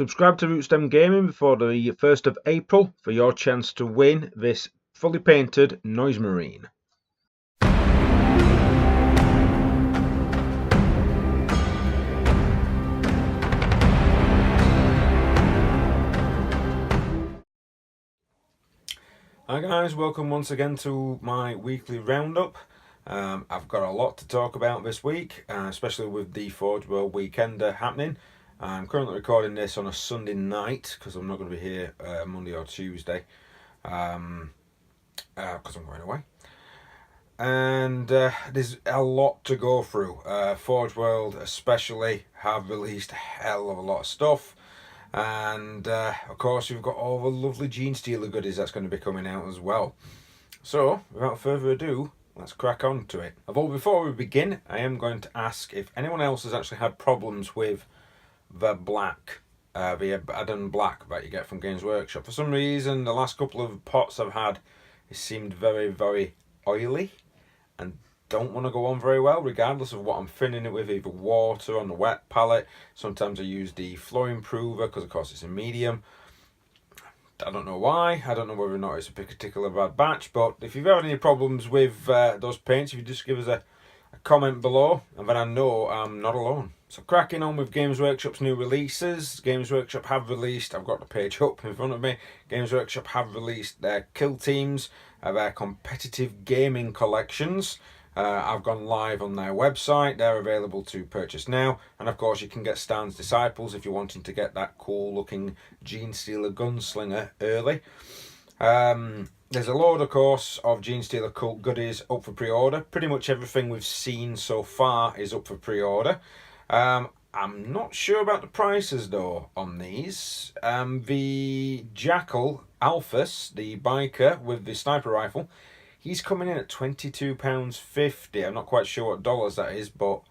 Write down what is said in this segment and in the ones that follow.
Subscribe to Rootstem Gaming before the 1st of April for your chance to win this fully painted Noise Marine. Hi guys, welcome once again to my weekly roundup. I've got a lot to talk about this week, especially with the Forge World Weekender happening. I'm currently recording this on a Sunday night because I'm not going to be here Monday or Tuesday because I'm going away. And there's a lot to go through. Forge World especially have released a hell of a lot of stuff. And of course you've got all the lovely Genestealer goodies that's going to be coming out as well. So without further ado, let's crack on to it. Although before we begin, I am going to ask if anyone else has actually had problems with the black, the Addon black that you get from Games Workshop. For some reason, the last couple of pots I've had, it seemed very oily and don't want to go on very well, regardless of what I'm thinning it with, either water on the wet palette. Sometimes I use the flow improver because of course it's a medium. I don't know why. I don't know whether or not it's a particular bad batch, but if you've had any problems with those paints, if you just give us a comment below, and then I know I'm not alone. So cracking on with Games Workshop's new releases. Games Workshop have released, I've got the page up in front of me, Games Workshop have released their kill teams, their competitive gaming collections. I've gone live on their website. They're available to purchase now, and of course you can get Stan's Disciples if you're wanting to get that cool looking Genestealer gunslinger early. There's a load, of course, of Genestealer cult goodies up for pre-order. Pretty much everything we've seen so far is up for pre-order. I'm not sure about the prices though on these. The Jackal Alphas, the biker with the sniper rifle, he's coming in at £22.50. I'm not quite sure what dollars that is, but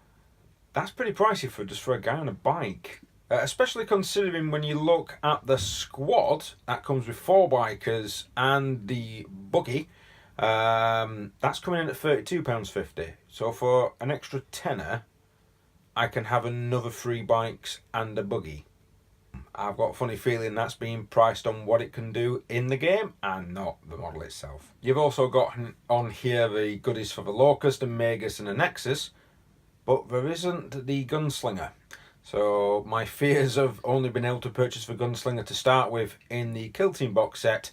that's pretty pricey for a guy on a bike. Especially considering when you look at the squad that comes with 4 bikers and the buggy, that's coming in at £32.50. So for an extra tenner, I can have another 3 bikes and a buggy. I've got a funny feeling that's being priced on what it can do in the game and not the model itself. You've also got on here the goodies for the Locust, a Magus and a Nexus, but there isn't the Gunslinger. So my fears of only being able to purchase the Gunslinger to start with in the Kill Team box set,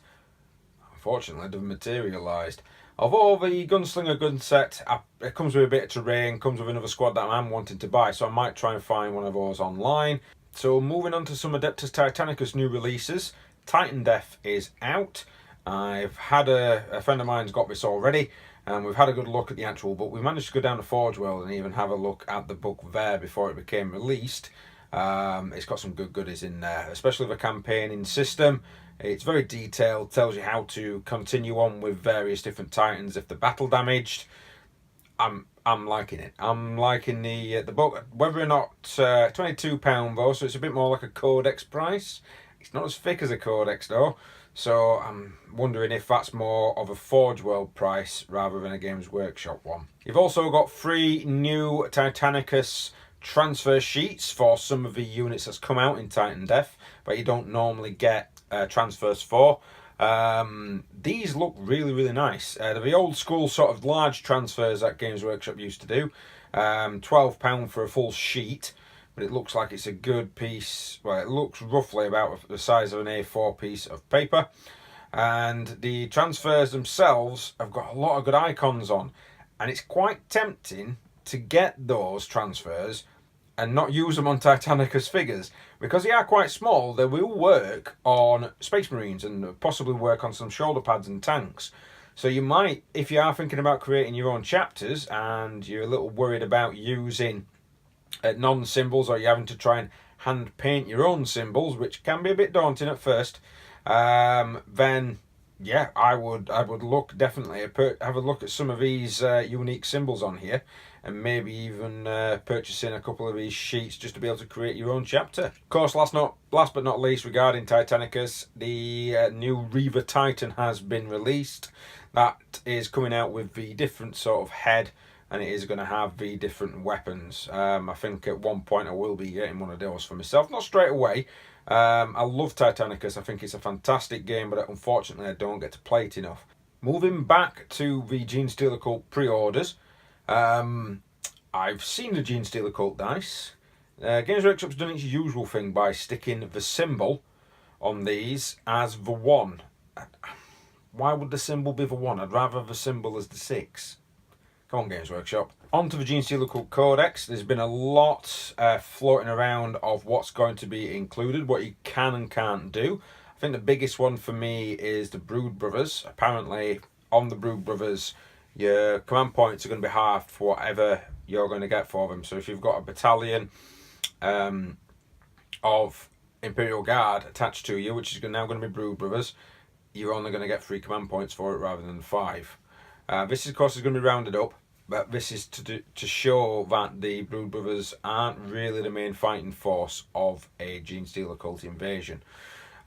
unfortunately, they've materialised. Although the Gunslinger gun set, it comes with a bit of terrain, comes with another squad that I'm wanting to buy, so I might try and find one of those online. So moving on to some Adeptus Titanicus new releases. Titan Death is out. I've had a friend of mine's got this already, and we've had a good look at the actual book. We managed to go down to Forge World and even have a look at the book there before it became released. It's got some good goodies in there, especially the campaigning system. It's very detailed, tells you how to continue on with various different Titans if they're battle damaged. I'm liking it. I'm liking the book. Whether or not £22 though, so it's a bit more like a Codex price. It's not as thick as a Codex though, so I'm wondering if that's more of a Forge World price rather than a Games Workshop one. You've also got 3 new Titanicus transfer sheets for some of the units that's come out in Titan Death, but you don't normally get transfers for. These look really nice. They're the old school sort of large transfers that Games Workshop used to do. £12 for a full sheet, but it looks like it's a good piece. Well, it looks roughly about the size of an A4 piece of paper. And the transfers themselves have got a lot of good icons on, and it's quite tempting to get those transfers and not use them on Titanicus figures. Because they are quite small, they will work on Space Marines and possibly work on some shoulder pads and tanks. So you might, if you are thinking about creating your own chapters and you're a little worried about using non-symbols, or you're having to try and hand paint your own symbols, which can be a bit daunting at first, then yeah, I would look definitely have a look at some of these unique symbols on here, and maybe even purchasing a couple of these sheets just to be able to create your own chapter. Of course, last but not least, regarding Titanicus, the new Reaver Titan has been released. That is coming out with the different sort of head, and it is going to have the different weapons. I think at one point I will be getting one of those for myself, not straight away. I love Titanicus. I think it's a fantastic game, but unfortunately I don't get to play it enough. Moving back to the Genestealer Cult pre-orders, I've seen the Genestealer Cult dice. Games Workshop's done its usual thing by sticking the symbol on these as the 1. Why would the symbol be the 1? I'd rather have the symbol as the 6. Come on, Games Workshop. On to the Genestealer Cult Codex. There's been a lot floating around of what's going to be included, what you can and can't do. I think the biggest one for me is the Brood Brothers. Apparently, on the Brood Brothers, your command points are going to be halved for whatever you're going to get for them. So if you've got a battalion of Imperial Guard attached to you, which is now going to be Brood Brothers, you're only going to get 3 command points for it rather than 5. This, of course, is going to be rounded up, but this is to show that the Brood Brothers aren't really the main fighting force of a Genestealer Cult invasion.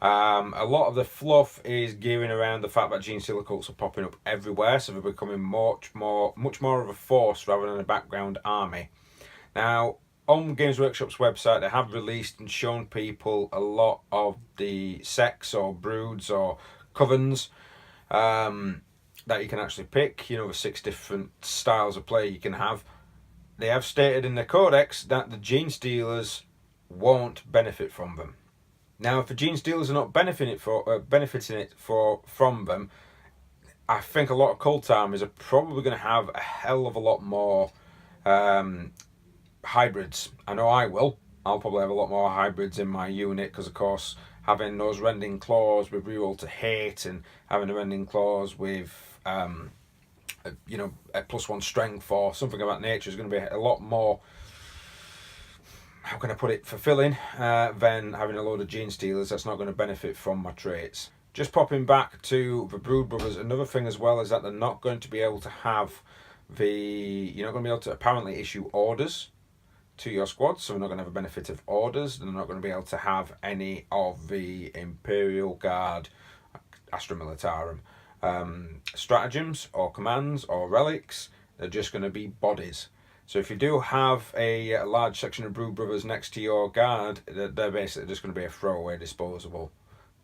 A lot of the fluff is gearing around the fact that Genestealer Cults are popping up everywhere, so they're becoming much more of a force rather than a background army. Now, on Games Workshop's website, they have released and shown people a lot of the sects or broods or covens that you can actually pick. You know, the 6 different styles of play you can have. They have stated in their codex that the Genestealers won't benefit from them. Now, if the Genestealers are not benefiting from them, I think a lot of cult armies are probably going to have a hell of a lot more hybrids. I know I will. I'll probably have a lot more hybrids in my unit because, of course, having those rending claws with reroll to hate and having a rending claws with a +1 strength or something of that nature is going to be a lot more, how can I put it, fulfilling than having a load of Genestealers that's not going to benefit from my traits. Just popping back to the Brood Brothers, another thing as well is that they're not going to be able to have you're not going to be able to apparently issue orders to your squad, so they're not going to have a benefit of orders. They're not going to be able to have any of the Imperial Guard, Astra Militarum, stratagems or commands or relics. They're just going to be bodies. So if you do have a large section of Brood Brothers next to your guard, they're basically just going to be a throwaway disposable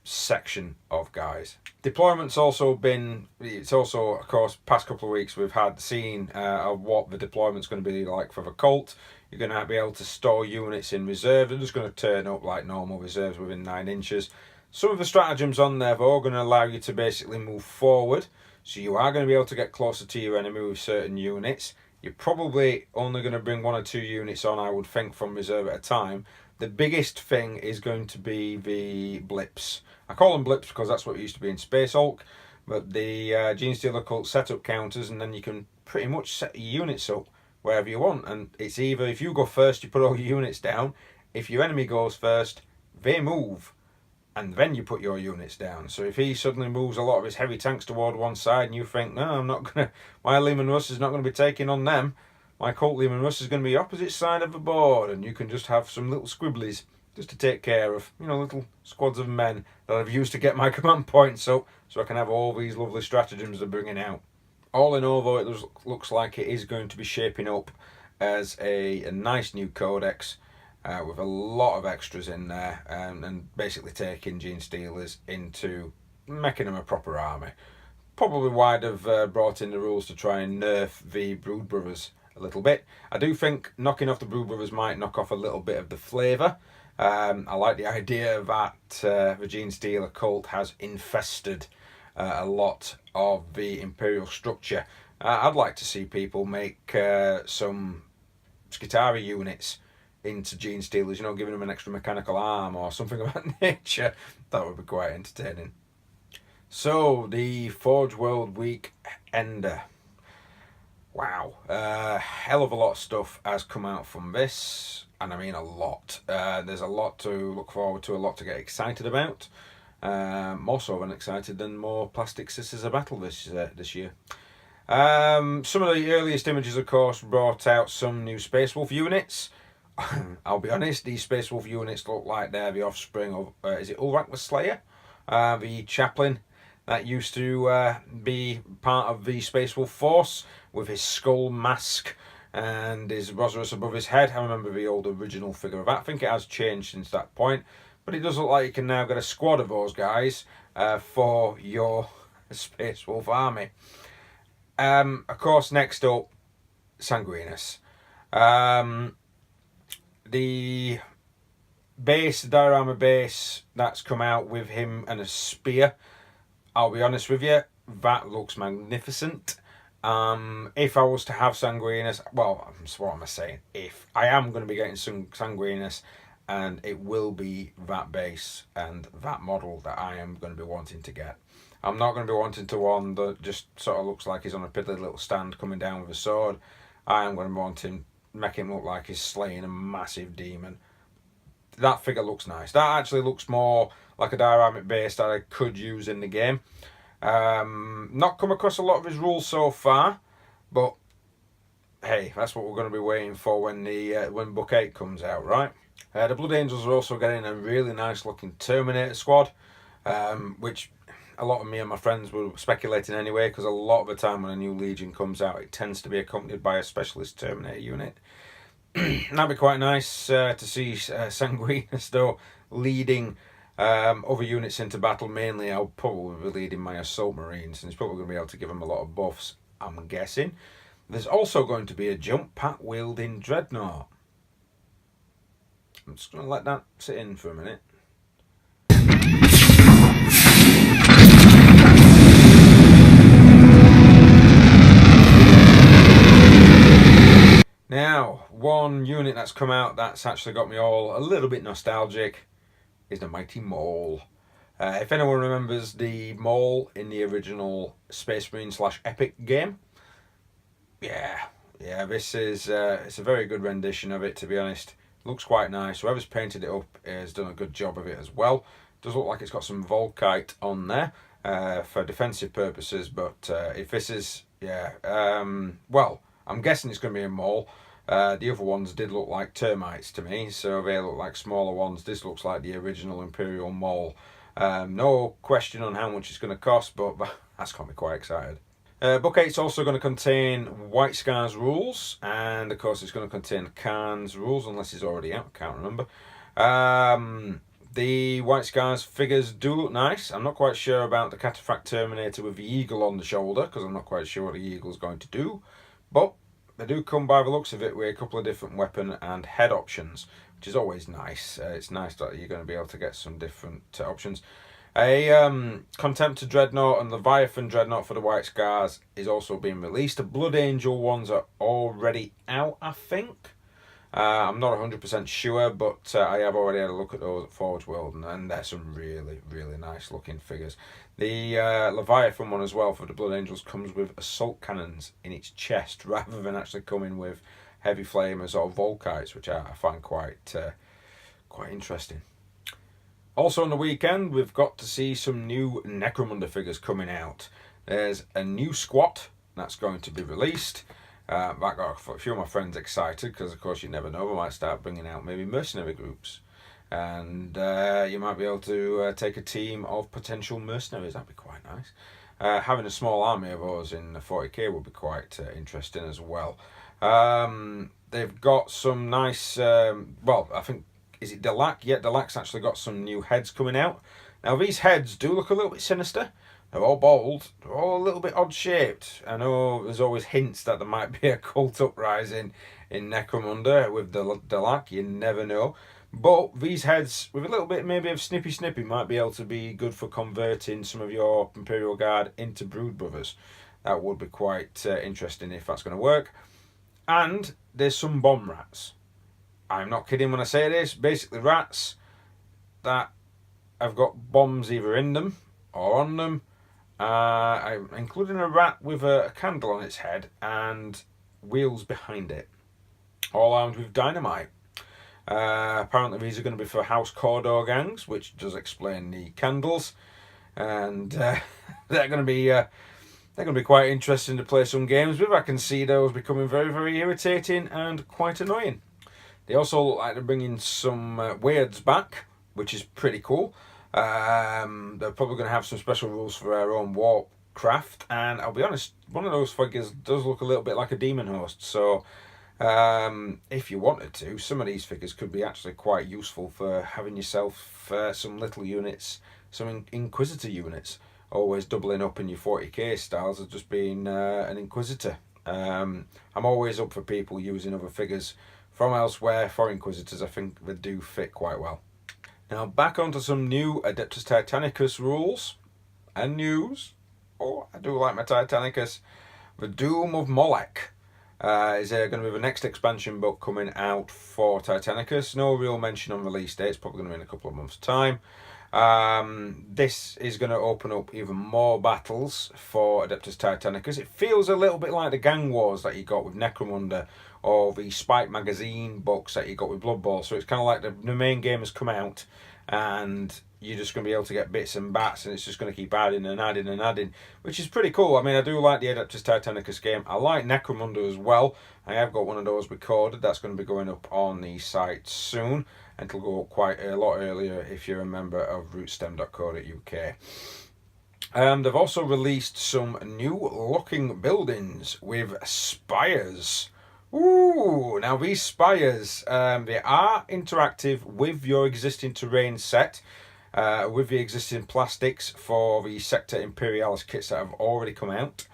section of guys. Deployment's also been, it's also, of course, past couple of weeks we've seen what the deployment's going to be like for the cult. You're going to be able to store units in reserve. They're just going to turn up like normal reserves within 9 inches. Some of the stratagems on there are all going to allow you to basically move forward, so you are going to be able to get closer to your enemy with certain units. You're probably only going to bring 1 or 2 units on, I would think, from reserve at a time. The biggest thing is going to be the blips. I call them blips because that's what it used to be in Space Hulk, but the Genestealer Cult setup counters, and then you can pretty much set your units up wherever you want. And it's either, if you go first, you put all your units down. If your enemy goes first, they move, and then you put your units down. So if he suddenly moves a lot of his heavy tanks toward one side, and you think, no, I'm not going to, my Lehman Russ is not going to be taking on them, my Cult Lehman Russ is going to be opposite side of the board, and you can just have some little squibblies just to take care of, you know, little squads of men that I've used to get my command points up, so I can have all these lovely stratagems they're bringing out. All in all, though, it looks like it is going to be shaping up as a nice new codex with a lot of extras in there, and basically taking Genestealers into making them a proper army. Probably why they've brought in the rules to try and nerf the Brood Brothers a little bit. I do think knocking off the Brood Brothers might knock off a little bit of the flavour. I like the idea that the Genestealer cult has infested a lot of the Imperial structure. I'd like to see people make some Skitarii units into Genestealers, you know, giving them an extra mechanical arm or something of that nature. That would be quite entertaining. So, the Forge World Week Ender. Wow, hell of a lot of stuff has come out from this, and I mean a lot. There's a lot to look forward to, a lot to get excited about. More so than excited than more Plastic Sisters of Battle this year. Some of the earliest images, of course, brought out some new Space Wolf units. I'll be honest, these Space Wolf units look like they're the offspring of, is it Ulrak the Slayer? The chaplain that used to be part of the Space Wolf force, with his skull mask and his Rosarus above his head. I remember the old original figure of that. I think it has changed since that point, but it does look like you can now get a squad of those guys for your Space Wolf army. Of course, next up, Sanguinus. The base, the diorama base that's come out with him and a spear, I'll be honest with you, that looks magnificent. If I was to have Sanguinus, well, what am I saying? If I am going to be getting some Sanguinus, and it will be that base and that model that I am going to be wanting to get. I'm not going to be wanting to one that just sort of looks like he's on a piddly little stand coming down with a sword. I am going to be wanting make him look like he's slaying a massive demon. That figure looks nice. That actually looks more like a dioramic base that I could use in the game. Not come across a lot of his rules so far, but hey, that's what we're going to be waiting for when the when Book 8 comes out, right? The Blood Angels are also getting a really nice looking Terminator squad, which a lot of me and my friends were speculating anyway, because a lot of the time when a new Legion comes out, it tends to be accompanied by a specialist Terminator unit. That'd be quite nice to see Sanguinus though leading other units into battle. Mainly I'll probably be leading my Assault Marines, and he's probably going to be able to give them a lot of buffs, I'm guessing. There's also going to be a jump pack wielding Dreadnought. I'm just going to let that sit in for a minute. Now, one unit that's come out that's actually got me all a little bit nostalgic is the Mighty Maul. If anyone remembers the Maul in the original Space Marine / Epic game, yeah, this is it's a very good rendition of it, to be honest. Looks quite nice. Whoever's painted it up has done a good job of it as well. Does look like it's got some Volkite on there for defensive purposes, but if this is, well, I'm guessing it's going to be a Maul. The other ones did look like termites to me, so they look like smaller ones. This looks like the original Imperial Maul. No question on how much it's going to cost, but that's got me quite excited. Book 8's also going to contain White Scars rules, and of course it's going to contain Khan's rules, unless it's already out, I can't remember. The White Scars figures do look nice. I'm not quite sure about the Cataphract Terminator with the eagle on the shoulder, because I'm not quite sure what the eagle's going to do, but they do come by the looks of it with a couple of different weapon and head options, which is always nice. It's nice that you're going to be able to get some different options. A Contemptor Dreadnought and Leviathan Dreadnought for the White Scars is also being released. The Blood Angel ones are already out, I think. I'm not 100% sure, but I have already had a look at those at Forge World, and they're some really, really nice looking figures. The Leviathan one as well for the Blood Angels comes with assault cannons in its chest, rather than actually coming with heavy flamers or Volkites, which I find quite interesting. Also on the weekend, we've got to see some new Necromunda figures coming out. There's a new squat that's going to be released. That got a few of my friends excited, because of course you never know, we might start bringing out maybe mercenary groups. And you might be able to take a team of potential mercenaries. That'd be quite nice. Having a small army of those in the 40k would be quite interesting as well. They've got some nice, well, I think, is it Delac? Yeah, Delac's actually got some new heads coming out. Now these heads do look a little bit sinister. They're all bald, they're all a little bit odd shaped. I know there's always hints that there might be a cult uprising in Necromunda with Delac, you never know. But these heads, with a little bit maybe of snippy, might be able to be good for converting some of your Imperial Guard into Brood Brothers. That would be quite interesting if that's going to work. And there's some bomb rats. I'm not kidding when I say this. Basically rats that have got bombs either in them or on them, including a rat with a candle on its head and wheels behind it, all armed with dynamite. Apparently these are going to be for House Corridor gangs, which does explain the candles, and they're going to be quite interesting to play some games with. I can see those becoming very, very irritating and quite annoying. They also look like they're bringing some weirds back, which is pretty cool. They're probably going to have some special rules for our own Warcraft, and I'll be honest, one of those figures does look a little bit like a demon host, so If you wanted to, some of these figures could be actually quite useful for having yourself some little units, some Inquisitor units, always doubling up in your 40k styles of just being an Inquisitor. I'm always up for people using other figures from elsewhere for Inquisitors. I think they do fit quite well. Now back onto some new Adeptus Titanicus rules and news. Oh, I do like my Titanicus. The Doom of Molech is going to be the next expansion book coming out for Titanicus. No real mention on release date. It's probably going to be in a couple of months' time. This is going to open up even more battles for Adeptus Titanicus. It feels a little bit like the Gang Wars that you got with Necromunda, or the Spike magazine books that you got with Blood Bowl. So it's kind of like the main game has come out and you're just going to be able to get bits and bats, and it's just going to keep adding and adding and adding, which is pretty cool. I mean, I do like the Adeptus Titanicus game. I like Necromunda as well. I have got one of those recorded. That's going to be going up on the site soon, and it'll go up quite a lot earlier if you're a member of rootstem.co.uk. They've also released some new looking buildings with spires. Ooh, now these spires, they are interactive with your existing terrain set, with the existing plastics for the Sector Imperialis kits that have already come out.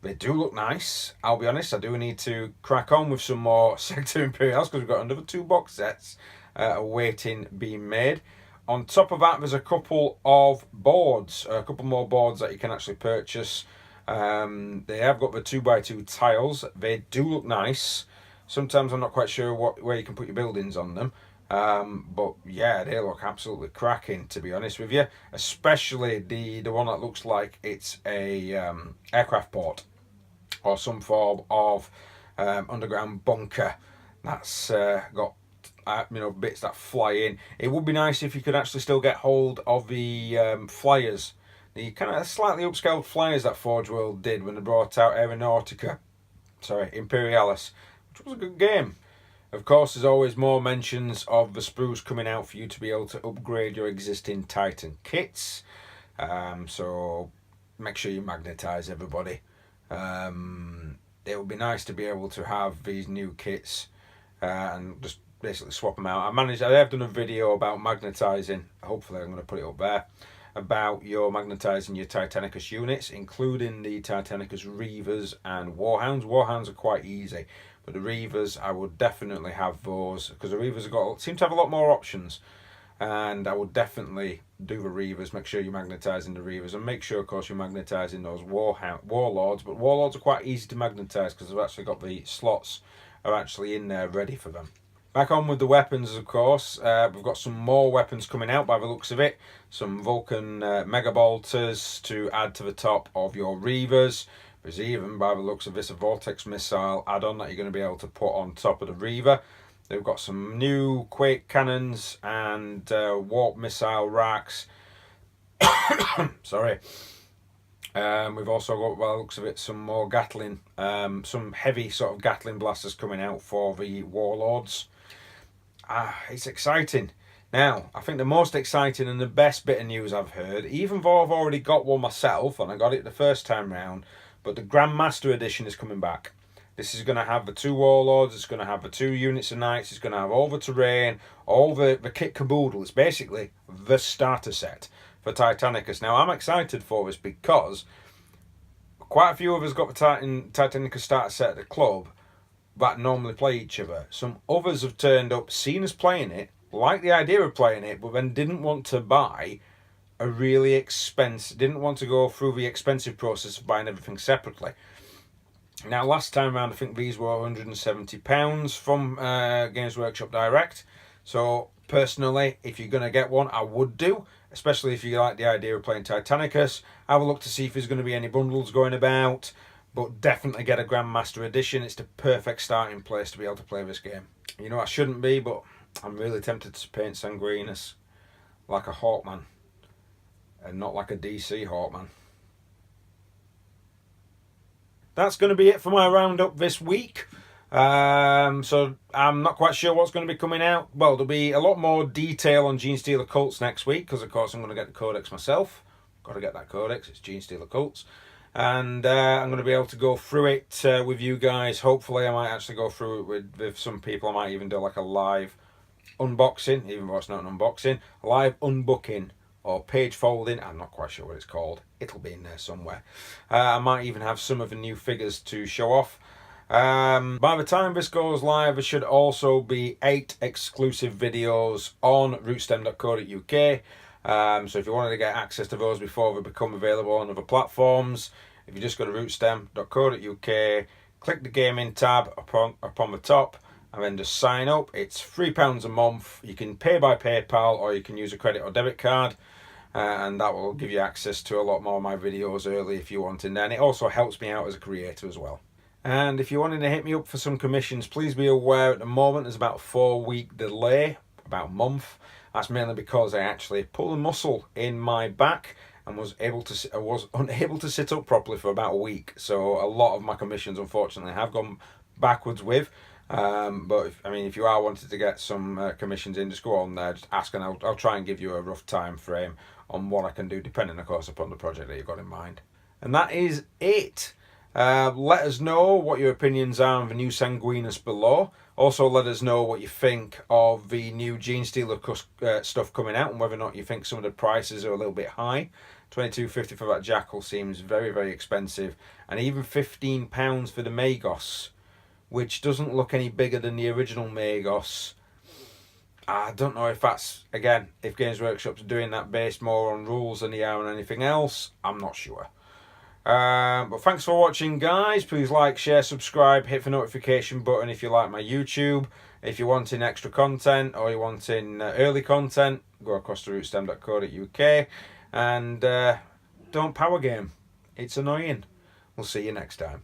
They do look nice. I'll be honest, I do need to crack on with some more Sector Imperialis because we've got another 2 box sets awaiting being made. On top of that, there's a couple of boards, a couple more boards that you can actually purchase. They have got the 2x2 tiles. They do look nice. Sometimes I'm not quite sure where you can put your buildings on them. But yeah, they look absolutely cracking, to be honest with you. Especially the one that looks like it's a aircraft port or some form of underground bunker that's got bits that fly in. It would be nice if you could actually still get hold of the flyers, the kind of slightly upscaled flyers that Forge World did when they brought out Imperialis, which was a good game. Of course, there's always more mentions of the sprues coming out for you to be able to upgrade your existing Titan kits. So make sure you magnetize everybody. It would be nice to be able to have these new kits and just basically swap them out. I have done a video about magnetizing. Hopefully I'm going to put it up there, about magnetizing your Titanicus units, including the Titanicus Reavers and Warhounds. Warhounds are quite easy, but the Reavers, I would definitely have those, because the Reavers seem to have a lot more options, and I would definitely do the Reavers. Make sure you're magnetizing the Reavers, and make sure, of course, you're magnetizing those Warlords. But Warlords are quite easy to magnetize because they've actually got the slots are actually in there ready for them. Back on with the weapons, of course. We've got some more weapons coming out by the looks of it. Some Vulcan Mega Bolters to add to the top of your Reavers. There's even, by the looks of this, a Vortex Missile add-on that you're going to be able to put on top of the Reaver. They've got some new Quake Cannons and Warp Missile Racks. Sorry. We've also got, by the looks of it, some more Gatling, some heavy sort of Gatling blasters coming out for the Warlords. It's exciting. Now, I think the most exciting and the best bit of news I've heard, even though I've already got one myself, and I got it the first time round, but the Grandmaster Edition is coming back. This is going to have the 2 Warlords, it's going to have the 2 units of Knights, it's going to have all the terrain, all the kit caboodle. It's basically the starter set for Titanicus. Now, I'm excited for this because quite a few of us got the Titanicus starter set at the club that normally play each other. Some others have turned up, seen us playing it, liked the idea of playing it, but then didn't want to buy a really expensive, didn't want to go through the expensive process of buying everything separately. Now, last time around, I think these were £170 from Games Workshop Direct. So, personally, if you're going to get one, I would do, especially if you like the idea of playing Titanicus. Have a look to see if there's going to be any bundles going about, but definitely get a Grandmaster Edition. It's the perfect starting place to be able to play this game. You know, I shouldn't be, but I'm really tempted to paint Sanguinus like a Hawkman and not like a DC Hawkman. That's going to be it for my roundup this week. So I'm not quite sure what's going to be coming out. Well, there'll be a lot more detail on Genestealer Cults next week, because of course I'm going to get the codex myself. Got to get that codex. It's Genestealer Cults. and I'm going to be able to go through it with you guys. Hopefully I might actually go through it with some people. I might even do like a live unboxing, even though it's not an unboxing, a live unbooking or page folding. I'm not quite sure what it's called. It'll be in there somewhere. I might even have some of the new figures to show off. By the time this goes live, there should also be 8 exclusive videos on rootstem.co.uk. So if you wanted to get access to those before they become available on other platforms, if you just go to rootstem.co.uk, click the gaming tab upon the top, and then just sign up. It's £3 a month. You can pay by PayPal or you can use a credit or debit card, and that will give you access to a lot more of my videos early if you want. And then it also helps me out as a creator as well. And if you're wanting to hit me up for some commissions, please be aware at the moment there's about a 4-week delay, about a month. That's mainly because I actually pulled a muscle in my back and was unable to sit up properly for about a week. So a lot of my commissions, unfortunately, have gone backwards with. But if you are wanting to get some commissions in, just go on there, just ask, and I'll try and give you a rough time frame on what I can do, depending, of course, upon the project that you've got in mind. And that is it. Let us know what your opinions are on the new Sanguinus below. Also, let us know what you think of the new Genestealer stuff coming out, and whether or not you think some of the prices are a little bit high. £22.50 for that jackal seems very, very expensive, and even £15 for the Magos, which doesn't look any bigger than the original Magos. I don't know if that's, again, if Games Workshop's doing that based more on rules than they are on anything else. I'm not sure. But thanks for watching, guys. Please like, share, subscribe, hit the notification button if you like my YouTube. If you're wanting extra content or you're wanting early content, go across to rootstem.co.uk and don't power game. It's annoying. We'll see you next time.